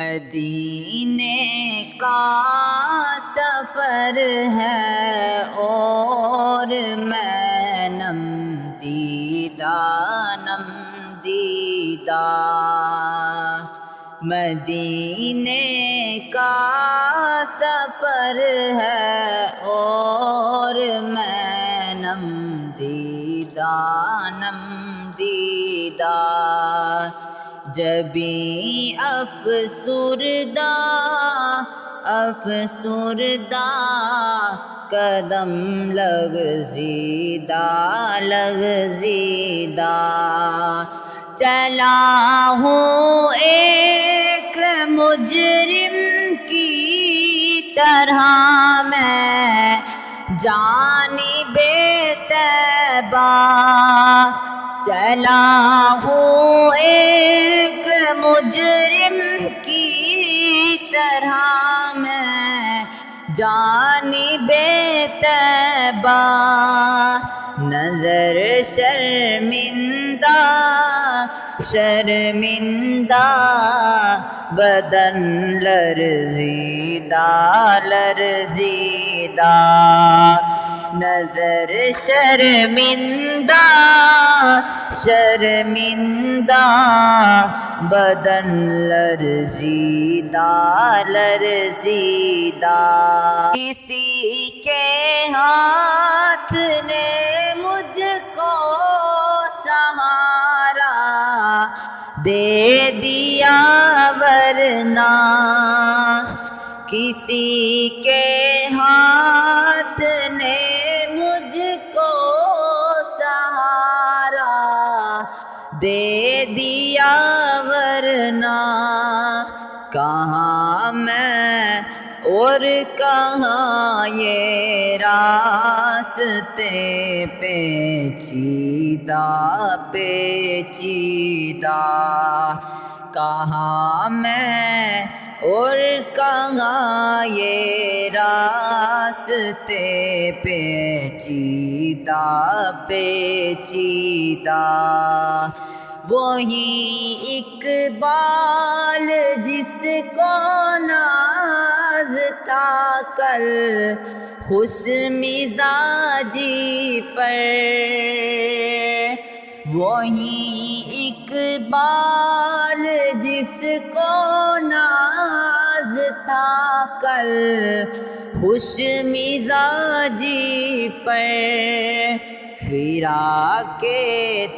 مدینے کا سفر ہے اور میں نم دیدہ مدینے کا سفر ہے اور میں نم دیدہ جبیں افسردہ قدم لغزیدہ چلا ہوں ایک مجرم کی طرح میں جانب طیبہ چلا ہوں ایک مجرم کی طرح میں جانب طیبہ نظر شرمندہ بدن لرزیدہ نظر شرمندہ بدن لرزیدہ کسی کے ہاتھ نے مجھ کو سہارا دے دیا ورنہ کسی کے ہاتھ نے مجھ کو سہارا دے دیا ورنہ کہاں میں اور کہاں یہ راستے پیچیدہ کہاں میں اور کہاں یہ راستے پیچیدہ وہی اقبال جس کو ناز تھا کل خوش مزاجی پر وہی اقبال جس کو ناز تھا کل خوش مزاجی پر فراق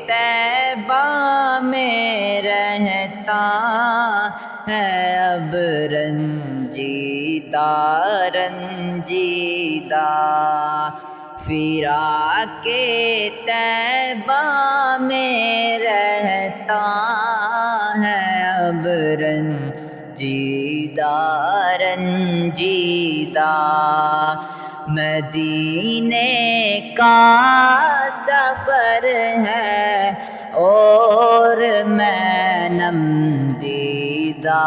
طیبہ میں رہتا ہے اب رنجیدہ فراق طیبہ میں رہتا ہے اب رنجیدہ مدینے کا سفر ہے اور میں نم دیدہ